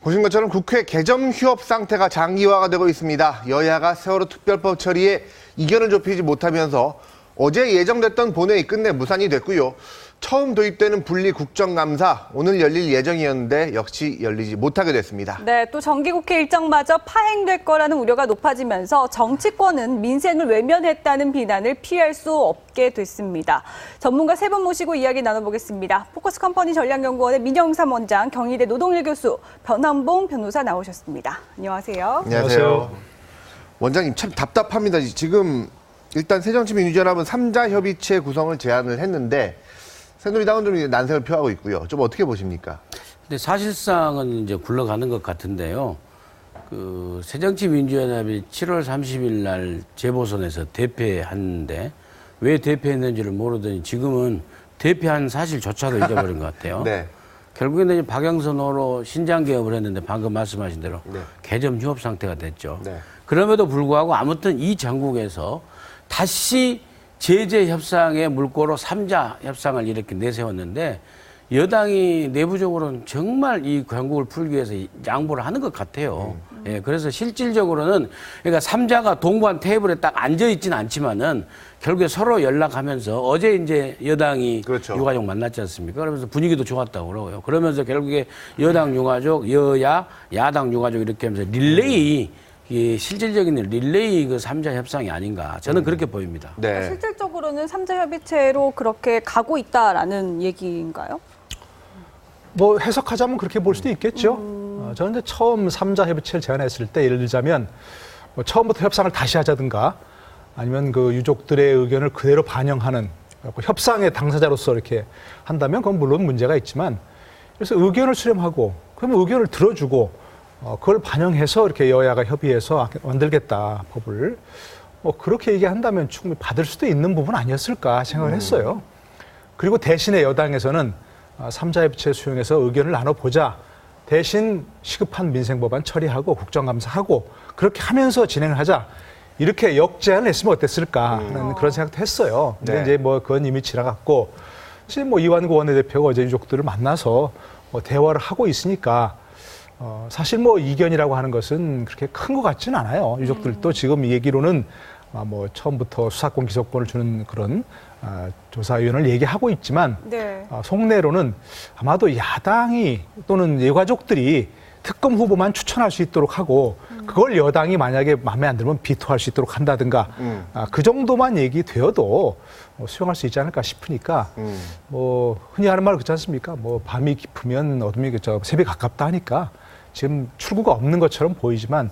보신 것처럼 국회 개점 휴업 상태가 장기화가 되고 있습니다. 여야가 세월호 특별법 처리에 이견을 좁히지 못하면서 어제 예정됐던 본회의 끝내 무산이 됐고요. 처음 도입되는 분리 국정감사 오늘 열릴 예정이었는데 역시 열리지 못하게 됐습니다. 네, 또 정기국회 일정마저 파행될 거라는 우려가 높아지면서 정치권은 민생을 외면했다는 비난을 피할 수 없게 됐습니다. 전문가 세 분 모시고 이야기 나눠보겠습니다. 포커스컴퍼니 전략연구원의 민영삼 원장, 경희대 노동일 교수, 변환봉 변호사 나오셨습니다. 안녕하세요. 안녕하세요. 원장님 참 답답합니다. 지금 일단 새정치민주연합은 3자 협의체 구성을 제안을 했는데 새누리당은 좀 난색을 표하고 있고요. 좀 어떻게 보십니까? 근데 사실상은 이제 굴러가는 것 같은데요. 새정치민주연합이 7월 30일 날 재보선에서 대패했는데 왜 대패했는지를 모르더니 지금은 대패한 사실조차도 잊어버린 것 같아요. 네. 결국에는 이제 박영선호로 신장 개업을 했는데 방금 말씀하신 대로 네. 개점 휴업 상태가 됐죠. 네. 그럼에도 불구하고 아무튼 이 전국에서 다시 제재 협상의 물꼬로 3자 협상을 이렇게 내세웠는데 여당이 내부적으로는 정말 이 강국을 풀기 위해서 양보를 하는 것 같아요. 예, 그래서 실질적으로는 그러니까 3자가 동반 테이블에 딱 앉아 있지는 않지만은 결국에 서로 연락하면서 어제 이제 여당이 그렇죠. 유가족 만났지 않습니까? 그러면서 분위기도 좋았다고 그러고요. 그러면서 결국에 여당 유가족, 여야, 야당 유가족 이렇게 하면서 릴레이 이 실질적인 릴레이 그 3자 협상이 아닌가 저는 그렇게 보입니다. 네. 실질적으로는 3자 협의체로 그렇게 가고 있다라는 얘기인가요? 뭐 해석하자면 그렇게 볼 수도 있겠죠. 저는 이제 처음 3자 협의체를 제안했을 때 예를 들자면 뭐 처음부터 협상을 다시 하자든가 아니면 그 유족들의 의견을 그대로 반영하는 협상의 당사자로서 이렇게 한다면 그건 물론 문제가 있지만 그래서 의견을 수렴하고 그러면 의견을 들어주고 그걸 반영해서 이렇게 여야가 협의해서 만들겠다, 법을. 뭐 그렇게 얘기한다면 충분히 받을 수도 있는 부분 아니었을까 생각을 했어요. 그리고 대신에 여당에서는 3자 협의체 수용해서 의견을 나눠보자. 대신 시급한 민생법안 처리하고 국정감사하고 그렇게 하면서 진행을 하자. 이렇게 역제안을 했으면 어땠을까 하는 그런 생각도 했어요. 근데 네. 이제 뭐 그건 이미 지나갔고 사실 뭐 이완구 원내대표가 어제 유족들을 만나서 뭐 대화를 하고 있으니까 사실 뭐 이견이라고 하는 것은 그렇게 큰 것 같지는 않아요. 유족들도 지금 이 얘기로는 뭐 처음부터 수사권 기소권을 주는 그런 조사위원을 얘기하고 있지만 네. 속내로는 아마도 야당이 또는 유가족들이 특검 후보만 추천할 수 있도록 하고 그걸 여당이 만약에 마음에 안 들면 비토할 수 있도록 한다든가 그 정도만 얘기되어도 수용할 수 있지 않을까 싶으니까 뭐 흔히 하는 말 그렇지 않습니까? 뭐 밤이 깊으면 어둠이 새벽이 가깝다 하니까 지금 출구가 없는 것처럼 보이지만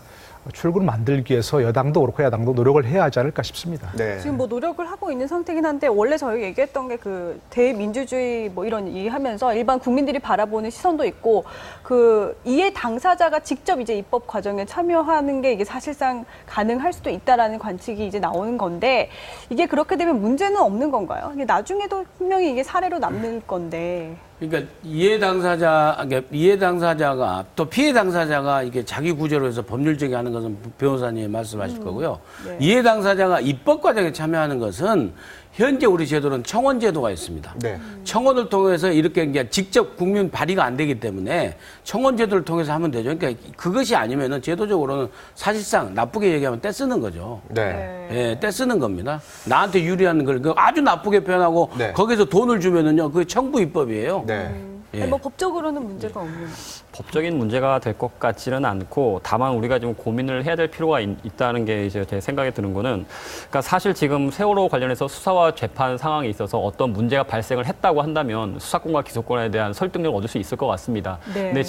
출구를 만들기 위해서 여당도 그렇고 야당도 노력을 해야 하지 않을까 싶습니다. 네. 지금 뭐 노력을 하고 있는 상태긴 한데 원래 저희가 얘기했던 게 그 대민주주의 뭐 이런 얘기하면서 일반 국민들이 바라보는 시선도 있고 그 이해 당사자가 직접 이제 입법 과정에 참여하는 게 이게 사실상 가능할 수도 있다라는 관측이 이제 나오는 건데 이게 그렇게 되면 문제는 없는 건가요? 이게 나중에도 분명히 이게 사례로 남는 건데. 그러니까 이해 당사자가 또 피해 당사자가 이게 자기 구제로 해서 법률적이 하는 것은 변호사님이 말씀하실 거고요. 네. 이해 당사자가 입법 과정에 참여하는 것은 현재 우리 제도는 청원 제도가 있습니다. 네. 청원을 통해서 이렇게 이제 직접 국민 발의가 안 되기 때문에 청원 제도를 통해서 하면 되죠. 그러니까 그것이 아니면은 제도적으로는 사실상 나쁘게 얘기하면 떼쓰는 거죠. 네. 예, 떼쓰는 겁니다. 나한테 유리한 걸 아주 나쁘게 표현하고 네. 거기서 돈을 주면은요, 그게 청부 입법이에요. 네. 예. 뭐 법적으로는 문제가 없는. 법적인 문제가 될 것 같지는 않고 다만 우리가 좀 고민을 해야 될 필요가 있다는 게 이제 제 생각에 드는 거는 그러니까 사실 지금 세월호 관련해서 수사와 재판 상황에 있어서 어떤 문제가 발생을 했다고 한다면 수사권과 기소권에 대한 설득력을 얻을 수 있을 것 같습니다. 네. 근데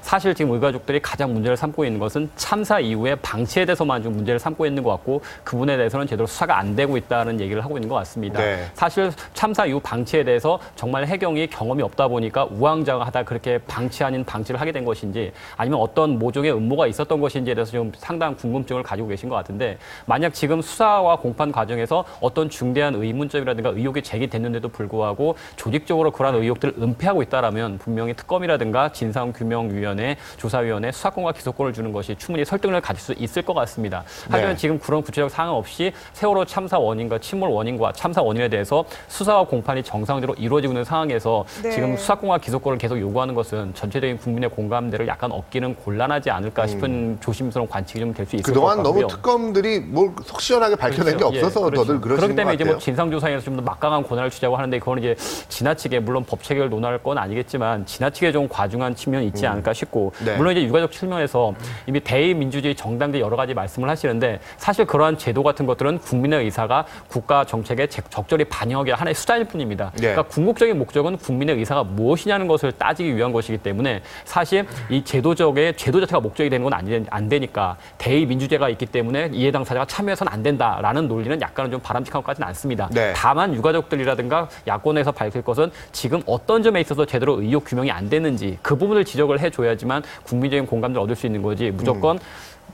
사실 지금 의가족들이 가장 문제를 삼고 있는 것은 참사 이후에 방치에 대해서만 좀 문제를 삼고 있는 것 같고 그 부분에 대해서는 제대로 수사가 안 되고 있다는 얘기를 하고 있는 것 같습니다. 네. 사실 참사 이후 방치에 대해서 정말 해경이 경험이 없다 보니까 우왕좌왕하다 그렇게 방치 아닌 방치를 하게 된 것인지 아니면 어떤 모종의 음모가 있었던 것인지에 대해서 좀 상당한 궁금증을 가지고 계신 것 같은데 만약 지금 수사와 공판 과정에서 어떤 중대한 의문점이라든가 의혹이 제기됐는데도 불구하고 조직적으로 그러한 의혹들을 은폐하고 있다라면 분명히 특검이라든가 진상규명위원회, 조사위원회, 수사권과 기소권을 주는 것이 충분히 설득력을 가질 수 있을 것 같습니다. 하지만 네. 지금 그런 구체적 사항 없이 세월호 참사 원인과 침몰 원인과 참사 원인에 대해서 수사와 공판이 정상적으로 이루어지고 있는 상황에서 네. 지금 수사권과 기소권을 계속 요구하는 것은 전체적인 국민의 공감대를 약간 얻기는 곤란하지 않을까 싶은 조심스러운 관측이 좀 될 수 있을 것 그동안 같고요. 너무 특검들이 뭘 속 시원하게 밝혀낸 게 그렇죠. 없어서 그렇죠. 더들 그러시는 그렇기 때문에 것 이제 같아요. 뭐 진상조사에서 좀 더 막강한 권한을 주자고 하는데 그거는 이제 지나치게 물론 법 체계를 논할 건 아니겠지만 지나치게 좀 과중한 측면이 있지 않을까 싶고 네. 물론 이제 유가족 측면에서 이미 대의민주주의 정당제 여러 가지 말씀을 하시는데 사실 그러한 제도 같은 것들은 국민의 의사가 국가 정책에 적절히 반영하기 하나의 수단일 뿐입니다. 네. 그러니까 궁극적인 목적은 국민의 의사가 무엇이냐는 것을 따지기 위한 것이기 때문에 사실 이 제도 자체가 목적이 되는 건 안 되니까 대의민주제가 있기 때문에 이해 당사자가 참여해서는 안 된다라는 논리는 약간은 좀 바람직한 것까지는 않습니다. 네. 다만 유가족들이라든가 야권에서 밝힐 것은 지금 어떤 점에 있어서 제대로 의혹 규명이 안 됐는지 그 부분을 지적을 해줘야지만 국민적인 공감을 얻을 수 있는 거지 무조건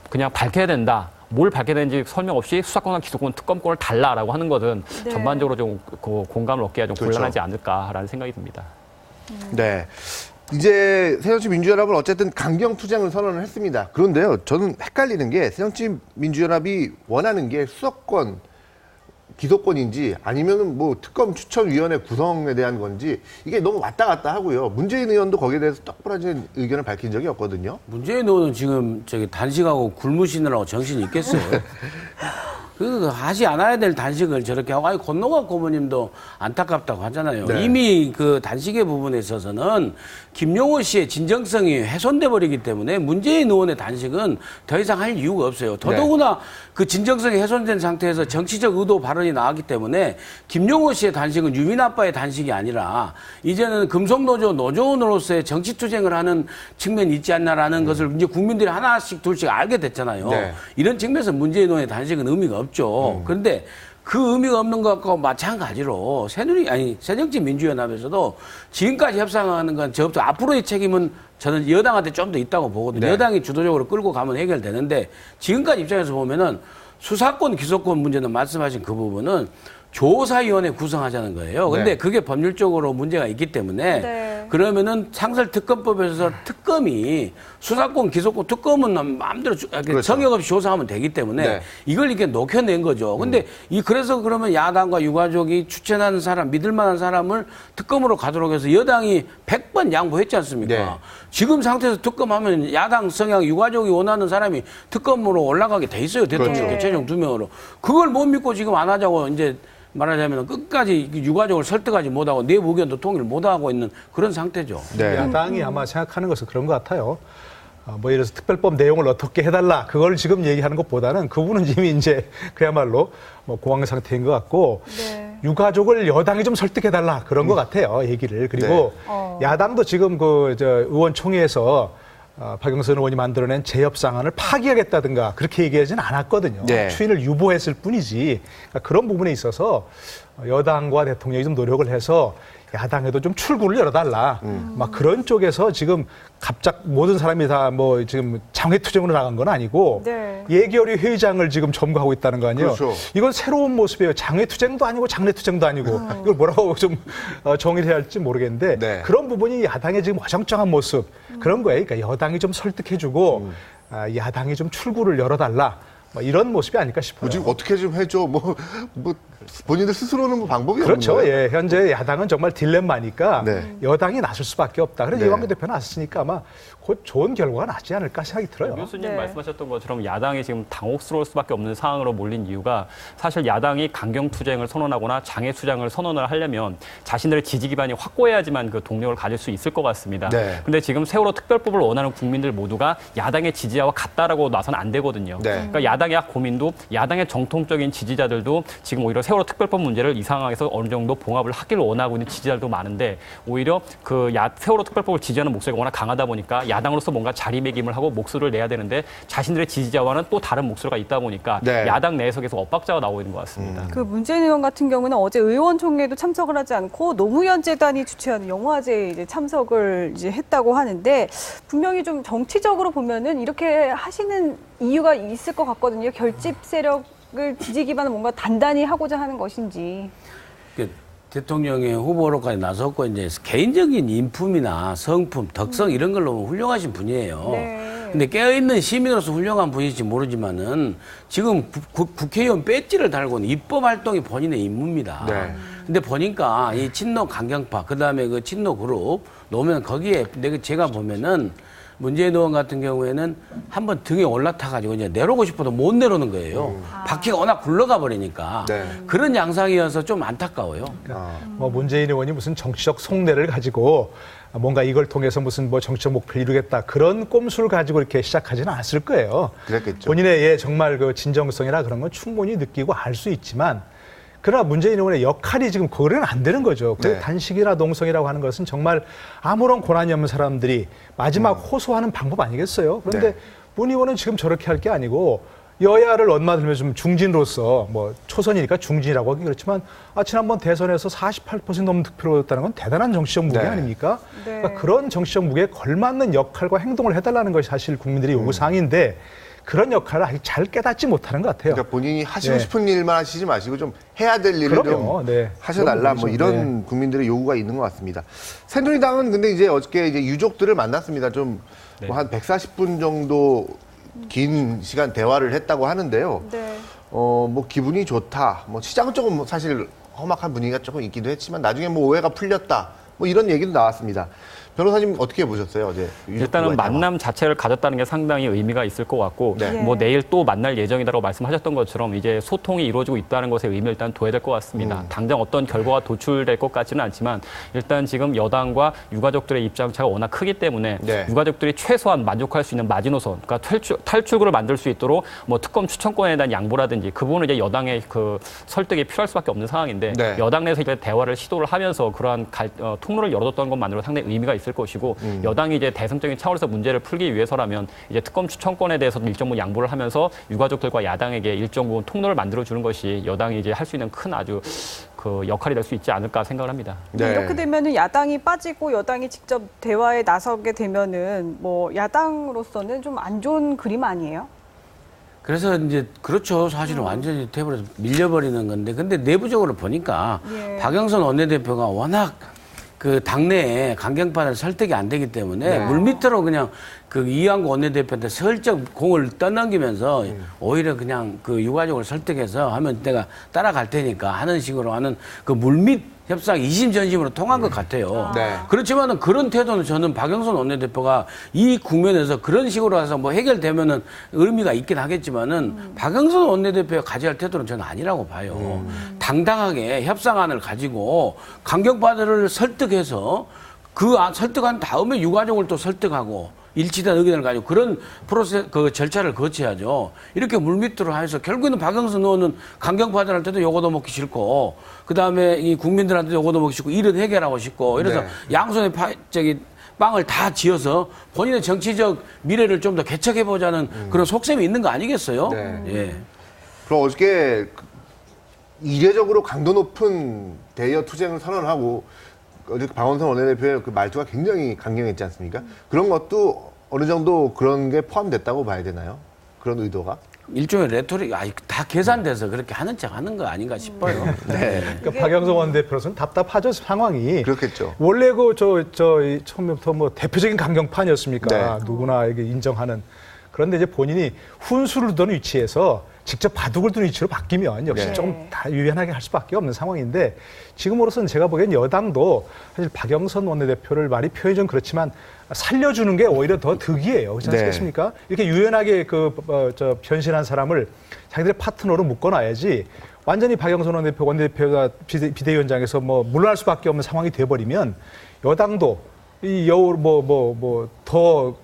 그냥 밝혀야 된다. 뭘 밝혀야 되는지 설명 없이 수사권과 기소권, 특검권을 달라라고 하는 것은 네. 전반적으로 좀 공감을 얻기가 좀 그렇죠. 곤란하지 않을까라는 생각이 듭니다. 네. 이제 새정치민주연합은 어쨌든 강경투쟁을 선언을 했습니다. 그런데요, 저는 헷갈리는 게 새정치민주연합이 원하는 게 수사권, 기소권인지 아니면은 뭐 특검 추천위원회 구성에 대한 건지 이게 너무 왔다 갔다 하고요. 문재인 의원도 거기에 대해서 똑부러진 의견을 밝힌 적이 없거든요. 문재인 의원은 지금 단식하고 굶으시느라고 정신이 있겠어요. 그 하지 않아야 될 단식을 저렇게 하고, 아니 건너가 고모님도 안타깝다고 하잖아요. 네. 이미 그 단식의 부분에 있어서는 김용호 씨의 진정성이 훼손돼 버리기 때문에 문재인 의원의 단식은 더 이상 할 이유가 없어요. 더더구나 그 진정성이 훼손된 상태에서 정치적 의도 발언이 나왔기 때문에 김용호 씨의 단식은 유민 아빠의 단식이 아니라 이제는 금속노조 노조원으로서의 정치투쟁을 하는 측면이 있지 않나라는 것을 이제 국민들이 하나씩 둘씩 알게 됐잖아요. 네. 이런 측면에서 문재인 의원의 단식은 의미가 없죠. 그런데 그 의미가 없는 것과 마찬가지로 새정치민주연합에서도 지금까지 협상하는 건 저부터 앞으로의 책임은 저는 여당한테 좀 더 있다고 보거든요. 네. 여당이 주도적으로 끌고 가면 해결되는데 지금까지 입장에서 보면은 수사권, 기소권 문제는 말씀하신 그 부분은 조사위원회 구성하자는 거예요. 근데 네. 그게 법률적으로 문제가 있기 때문에 네. 그러면은 상설특검법에서 특검이 수사권, 기소권, 특검은 마음대로 그렇죠. 성역 없이 조사하면 되기 때문에 네. 이걸 이렇게 녹여낸 거죠. 근데 그래서 그러면 야당과 유가족이 추천하는 사람, 믿을 만한 사람을 특검으로 가도록 해서 여당이 100번 양보했지 않습니까? 네. 지금 상태에서 특검하면 야당 성향, 유가족이 원하는 사람이 특검으로 올라가게 돼 있어요. 대통령 그렇죠. 최종 2명으로. 그걸 못 믿고 지금 안 하자고 이제 말하자면 끝까지 유가족을 설득하지 못하고 내부 의견도 통일을 못하고 있는 그런 상태죠. 네. 야당이 아마 생각하는 것은 그런 것 같아요. 뭐 예를 들어서 특별법 내용을 어떻게 해달라 그걸 지금 얘기하는 것보다는 그분은 이미 이제 그야말로 뭐 공황 상태인 것 같고 네. 유가족을 여당이 좀 설득해달라 그런 것 같아요 얘기를. 그리고 야당도 지금 의원총회에서 박영선 의원이 만들어낸 재협상안을 파기하겠다든가 그렇게 얘기하지는 않았거든요. 네. 추인을 유보했을 뿐이지. 그러니까 그런 부분에 있어서 여당과 대통령이 좀 노력을 해서 야당에도 좀 출구를 열어달라. 막 그런 쪽에서 지금 갑작 모든 사람이 다 뭐 지금 장외투쟁으로 나간 건 아니고 네. 예결위 회의장을 지금 점거하고 있다는 거 아니에요. 그렇죠. 이건 새로운 모습이에요. 장외투쟁도 아니고 장례투쟁도 아니고 이걸 뭐라고 좀 정의를 해야 할지 모르겠는데 네. 그런 부분이 야당의 지금 어정쩡한 모습 그런 거예요. 그러니까 여당이 좀 설득해주고 야당이 좀 출구를 열어달라. 뭐 이런 모습이 아닐까 싶어요. 뭐 지금 어떻게 좀 해줘. 뭐 본인들 스스로는 뭐 방법이 그렇죠. 없는 거예요. 예, 현재 야당은 정말 딜레마니까 네. 여당이 나설 수밖에 없다. 그래서 네. 이완구 대표 나섰으니까 아마 곧 좋은 결과가 나지 않을까 생각이 들어요. 교수님 네. 말씀하셨던 것처럼 야당이 지금 당혹스러울 수밖에 없는 상황으로 몰린 이유가 사실 야당이 강경투쟁을 선언하거나 장애투쟁을 선언을 하려면 자신들의 지지 기반이 확고해야지만 그 동력을 가질 수 있을 것 같습니다. 네. 근데 지금 세월호 특별법을 원하는 국민들 모두가 야당의 지지자와 같다라고 나서는 안 되거든요. 네. 그러니까 야당의 고민도 야당의 정통적인 지지자들도 지금 오히려 세월호 특별법 문제를 이 상황에서 어느 정도 봉합을 하기를 원하고 있는 지지자들도 많은데 오히려 세월호 특별법을 지지하는 목소리가 워낙 강하다 보니까 야당으로서 뭔가 자리매김을 하고 목소리를 내야 되는데 자신들의 지지자와는 또 다른 목소리가 있다 보니까 네. 야당 내에서 계속 엇박자가 나오고 있는 것 같습니다. 그 문재인 의원 같은 경우는 어제 의원총회에도 참석을 하지 않고 노무현 재단이 주최하는 영화제에 이제 참석을 이제 했다고 하는데 분명히 좀 정치적으로 보면은 이렇게 하시는 이유가 있을 것 같거든요. 결집 세력을 지지 기반을 뭔가 단단히 하고자 하는 것인지. 대통령의 후보로까지 나섰고 이제 개인적인 인품이나 성품, 덕성 이런 걸로 훌륭하신 분이에요. 네. 근데 깨어있는 시민으로서 훌륭한 분일지 모르지만은 지금 국회의원 배지를 달고는 입법 활동이 본인의 임무입니다. 네. 근데 보니까 이 친노 강경파, 그 다음에 그 친노 그룹 놓으면 거기에 제가 보면은 문재인 의원 같은 경우에는 한번 등에 올라타가지고 이제 내려오고 싶어도 못 내려오는 거예요. 바퀴가 워낙 굴러가 버리니까. 네. 그런 양상이어서 좀 안타까워요. 뭐 문재인 의원이 무슨 정치적 속내를 가지고 뭔가 이걸 통해서 무슨 뭐 정치적 목표를 이루겠다 그런 꼼수를 가지고 이렇게 시작하지는 않았을 거예요. 그랬겠죠. 본인의 정말 그 진정성이나 그런 건 충분히 느끼고 알 수 있지만 그러나 문재인 의원의 역할이 지금 그거는 안 되는 거죠. 그 네. 단식이나 농성이라고 하는 것은 정말 아무런 고난이 없는 사람들이 마지막 호소하는 방법 아니겠어요? 그런데 네. 문 의원은 지금 저렇게 할 게 아니고 여야를 얻어맞으면서 좀 중진으로서 뭐 초선이니까 중진이라고 하기 그렇지만 지난번 대선에서 48% 넘는 득표를 얻었다는 건 대단한 정치적 무게 네. 아닙니까? 네. 그러니까 그런 정치적 무게에 걸맞는 역할과 행동을 해달라는 것이 사실 국민들의 요구사항인데 그런 역할을 아직 잘 깨닫지 못하는 것 같아요. 그러니까 본인이 하시고 네. 싶은 일만 하시지 마시고 좀 해야 될 일을 그럼요. 좀 네. 하셔달라 그런 뭐 거죠. 이런 국민들의 요구가 있는 것 같습니다. 새누리당은 근데 이제 어저께 이제 유족들을 만났습니다. 좀 뭐 한 140분 정도 긴 시간 대화를 했다고 하는데요. 네. 뭐 기분이 좋다. 뭐 시장은 조금 뭐 사실 험악한 분위기가 조금 있기도 했지만 나중에 뭐 오해가 풀렸다. 뭐 이런 얘기도 나왔습니다. 변호사님 어떻게 보셨어요? 어제 일단은 유족들과의 만남 자체를 가졌다는 게 상당히 의미가 있을 것 같고 네. 뭐 내일 또 만날 예정이라고 말씀하셨던 것처럼 이제 소통이 이루어지고 있다는 것에 의미를 일단 둬야 될 것 같습니다. 당장 어떤 결과가 도출될 것 같지는 않지만 일단 지금 여당과 유가족들의 입장차가 워낙 크기 때문에 네. 유가족들이 최소한 만족할 수 있는 마지노선, 그러니까 탈출구를 만들 수 있도록 뭐 특검 추천권에 대한 양보라든지 그 부분은 이제 여당의 그 설득이 필요할 수밖에 없는 상황인데 네. 여당 내에서 이제 대화를 시도를 하면서 그러한 통로를 열어뒀던 것만으로 상당히 의미가 있을 것이고 여당이 이제 대승적인 차원에서 문제를 풀기 위해서라면 이제 특검 추천권에 대해서도 일정 부분 양보를 하면서 유가족들과 야당에게 일정 부분 통로를 만들어 주는 것이 여당이 이제 할 수 있는 큰 아주 그 역할이 될 수 있지 않을까 생각을 합니다. 네. 이렇게 되면은 야당이 빠지고 여당이 직접 대화에 나서게 되면은 뭐 야당으로서는 좀 안 좋은 그림 아니에요? 그래서 이제 그렇죠. 사실은 완전히 테이블에서 밀려버리는 건데 근데 내부적으로 보니까 예. 박영선 원내대표가 워낙 그 당내에 강경파를 설득이 안 되기 때문에 물밑으로 그냥 그 이완구 원내대표한테 슬쩍 공을 떠넘기면서 오히려 그냥 그 유가족을 설득해서 하면 내가 따라갈 테니까 하는 식으로 하는 그 물밑 협상 이심전심으로 통한 것 같아요. 네. 그렇지만은 그런 태도는 저는 박영선 원내대표가 이 국면에서 그런 식으로 해서 뭐 해결되면은 의미가 있긴 하겠지만은 박영선 원내대표가 가져야 할 태도는 저는 아니라고 봐요. 당당하게 협상안을 가지고 강경파들을 설득해서 설득한 다음에 유가족을 또 설득하고 일치된 의견을 가지고 그런 그 절차를 거쳐야죠. 이렇게 물밑으로 해서 결국에는 박영선 의원은 강경파들한테도 요거도 먹기 싫고 그다음에 이 국민들한테도 요거도 먹기 싫고 일은 해결하고 싶고 이래서 네. 양손에 빵을 다 지어서 본인의 정치적 미래를 좀 더 개척해보자는 그런 속셈이 있는 거 아니겠어요? 네. 예. 그럼 어저께 이례적으로 강도 높은 대여 투쟁을 선언하고 어제 박원순 원내대표의 그 말투가 굉장히 강경했지 않습니까? 그런 것도 어느 정도 그런 게 포함됐다고 봐야 되나요? 그런 의도가? 일종의 레토릭, 다 계산돼서 그렇게 하는 척 하는 거 아닌가 싶어요. 네. 그러니까 박영선 원내대표로서는 답답하죠 상황이. 그렇겠죠. 원래 처음부터 뭐 대표적인 강경파 아니었습니까? 네. 누구나 이게 인정하는. 그런데 이제 본인이 훈수를 두는 위치에서 직접 바둑을 두는 위치로 바뀌면 역시 네. 조금 다 유연하게 할 수밖에 없는 상황인데 지금으로서는 제가 보기엔 여당도 사실 박영선 원내대표를 말이 표현이 좀 그렇지만 살려주는 게 오히려 더 득이에요. 그렇지 네. 않습니까? 이렇게 유연하게 변신한 사람을 자기들의 파트너로 묶어놔야지 완전히 박영선 원내대표가 비대위원장에서 뭐 물러날 수밖에 없는 상황이 돼버리면 여당도 이 여우 더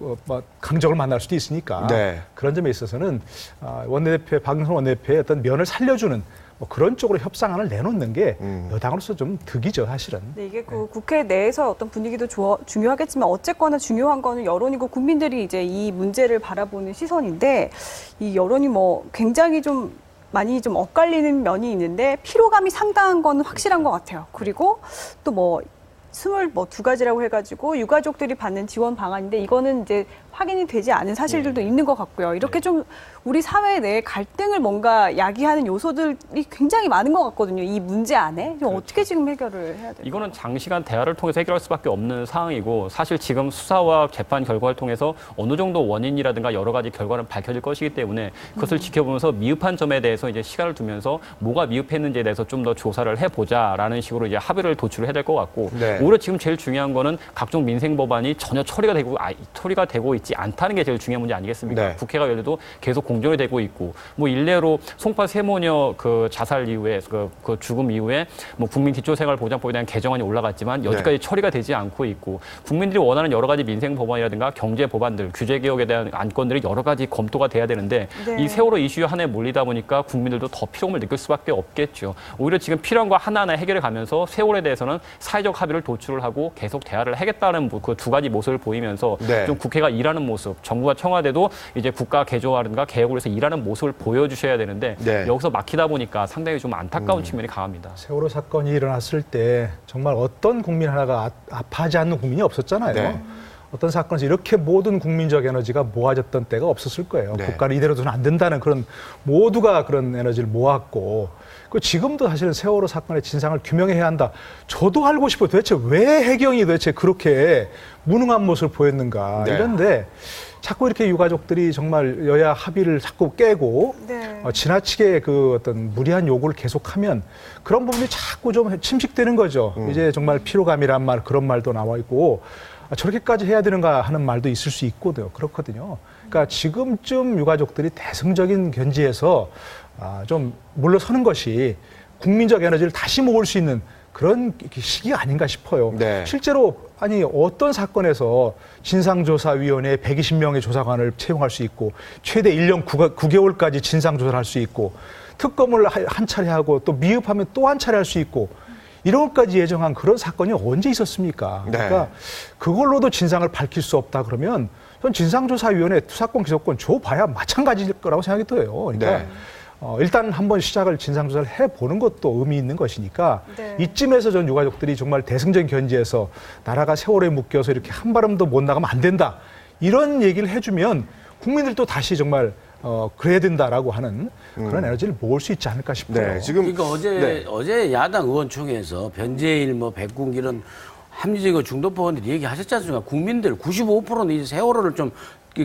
강적을 만날 수도 있으니까 네. 그런 점에 있어서는 박영선 원내대표의 어떤 면을 살려주는 뭐 그런 쪽으로 협상안을 내놓는 게 여당으로서 좀 득이죠 사실은. 네, 이게 그 국회 내에서 어떤 분위기도 중요하겠지만 어쨌거나 중요한 거는 여론이고 국민들이 이제 이 문제를 바라보는 시선인데 이 여론이 뭐 굉장히 좀 많이 좀 엇갈리는 면이 있는데 피로감이 상당한 건 확실한 것 같아요. 그리고 또 22가지라고 해가지고 유가족들이 받는 지원 방안인데 이거는 이제 확인이 되지 않은 사실들도 있는 것 같고요. 이렇게 좀 우리 사회 내에 갈등을 뭔가 야기하는 요소들이 굉장히 많은 것 같거든요. 이 문제 안에. 좀 어떻게 지금 해결을 해야 될까요? 이거는 장시간 대화를 통해서 해결할 수밖에 없는 상황이고 사실 지금 수사와 재판 결과를 통해서 어느 정도 원인이라든가 여러 가지 결과는 밝혀질 것이기 때문에 그것을 지켜보면서 미흡한 점에 대해서 이제 시간을 두면서 뭐가 미흡했는지에 대해서 좀 더 조사를 해보자라는 식으로 이제 합의를 도출을 해야 될 것 같고 네. 오히려 지금 제일 중요한 거는 각종 민생 법안이 전혀 처리가 되고 있지 않다는 게 제일 중요한 문제 아니겠습니까? 네. 국회가 열려도 계속 공정이 되고 있고 뭐 일례로 송파 세모녀 그 자살 이후에 그 죽음 이후에 뭐 국민기초생활보장법에 대한 개정안이 올라갔지만 여기까지 처리가 되지 않고 있고 국민들이 원하는 여러 가지 민생 법안이라든가 경제 법안들 규제 개혁에 대한 안건들이 여러 가지 검토가 돼야 되는데 네. 이 세월호 이슈 하나에 몰리다 보니까 국민들도 더 필요함을 느낄 수밖에 없겠죠. 오히려 지금 필요한 거 하나하나 해결해 가면서 세월에 대해서는 사회적 합의를 도출을 하고 계속 대화를 하겠다는 그 두 가지 모습을 보이면서 네. 좀 국회가 일하는 모습, 정부와 청와대도 이제 국가 개조라든가 개혁을 해서 일하는 모습을 보여주셔야 되는데 네. 여기서 막히다 보니까 상당히 좀 안타까운 측면이 강합니다. 세월호 사건이 일어났을 때 정말 어떤 국민 하나가 아파하지 않는 국민이 없었잖아요. 네. 어떤 사건에서 이렇게 모든 국민적 에너지가 모아졌던 때가 없었을 거예요. 네. 국가를 이대로 둬서는 안 된다는 그런 모두가 그런 에너지를 모았고 그 지금도 사실은 세월호 사건의 진상을 규명해야 한다. 저도 알고 싶어요. 도대체 왜 해경이 도대체 그렇게 무능한 모습을 보였는가. 네. 이런데 자꾸 이렇게 유가족들이 정말 여야 합의를 자꾸 깨고 네. 지나치게 그 어떤 무리한 요구를 계속하면 그런 부분이 자꾸 좀 침식되는 거죠. 이제 정말 피로감이란 말 그런 말도 나와 있고 저렇게까지 해야 되는가 하는 말도 있을 수 있거든요. 그렇거든요. 그러니까 지금쯤 유가족들이 대승적인 견지에서 좀 물러서는 것이 국민적 에너지를 다시 모을 수 있는 그런 시기가 아닌가 싶어요. 네. 실제로 아니 어떤 사건에서 진상조사위원회에 120명의 조사관을 채용할 수 있고 최대 1년 9개월까지 진상조사를 할 수 있고 특검을 한 차례 하고 또 미흡하면 또 한 차례 할 수 있고 이런 것까지 예정한 그런 사건이 언제 있었습니까? 네. 그러니까 그걸로도 진상을 밝힐 수 없다 그러면 전 진상조사위원회 수사권 기소권 줘봐야 마찬가지일 거라고 생각이 들어요. 그러니까 네. 일단 한번 시작을 진상조사를 해보는 것도 의미 있는 것이니까 네. 이쯤에서 전 유가족들이 정말 대승적인 견지에서 나라가 세월에 묶여서 이렇게 한 발음도 못 나가면 안 된다. 이런 얘기를 해주면 국민들도 다시 정말 그래야 된다라고 하는 그런 에너지를 모을 수 있지 않을까 싶어요. 네, 지금 그러니까 어제 야당 의원총회에서 변재일, 백군기 이런 합리적이고 중도파 의원들이 얘기하셨지 않습니까? 국민들 95%는 이제 세월호를 좀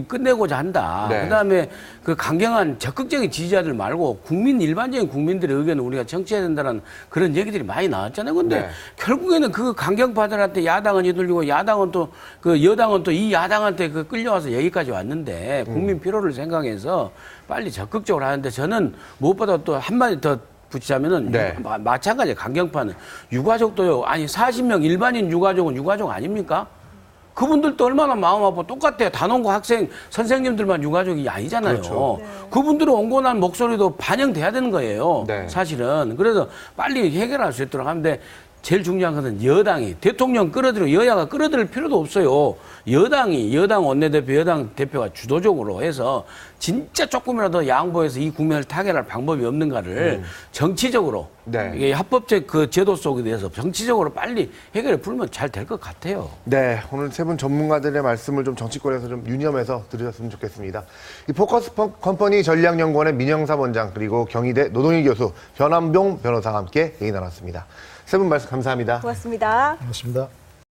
끝내고자 한다. 네. 그다음에 그 강경한 적극적인 지지자들 말고 일반적인 국민들의 의견을 우리가 정치해야 된다는 그런 얘기들이 많이 나왔잖아요. 근데 네. 결국에는 그 강경파들한테 야당은 이들리고 야당은 또 그 여당은 또 이 야당한테 그 끌려와서 여기까지 왔는데 국민 피로를 생각해서 빨리 적극적으로 하는데 저는 무엇보다 또 한마디 더 붙이자면은 네. 마찬가지예요. 강경파는 유가족도요. 아니 40명 일반인 유가족은 유가족 아닙니까? 그분들도 얼마나 마음 아프고 똑같아요. 단원고 학생, 선생님들만 유가족이 아니잖아요. 그렇죠. 네. 그분들의 온건한 목소리도 반영돼야 되는 거예요. 네. 사실은. 그래서 빨리 해결할 수 있도록 하는데 제일 중요한 것은 여당이 대통령 끌어들이고 여야가 끌어들일 필요도 없어요. 여당 원내대표, 여당 대표가 주도적으로 해서 진짜 조금이라도 양보해서 이 국면을 타결할 방법이 없는가를 정치적으로 네. 이게 합법적 그 제도 속에 대해서 정치적으로 빨리 해결해 풀면 잘 될 것 같아요. 네, 오늘 세 분 전문가들의 말씀을 좀 정치권에서 좀 유념해서 들으셨으면 좋겠습니다. 이 포커스 컴퍼니 전략연구원의 민영사 원장 그리고 경희대 노동희 교수 변환봉 변호사와 함께 얘기 나눴습니다. 세 분 말씀 감사합니다. 고맙습니다. 고맙습니다.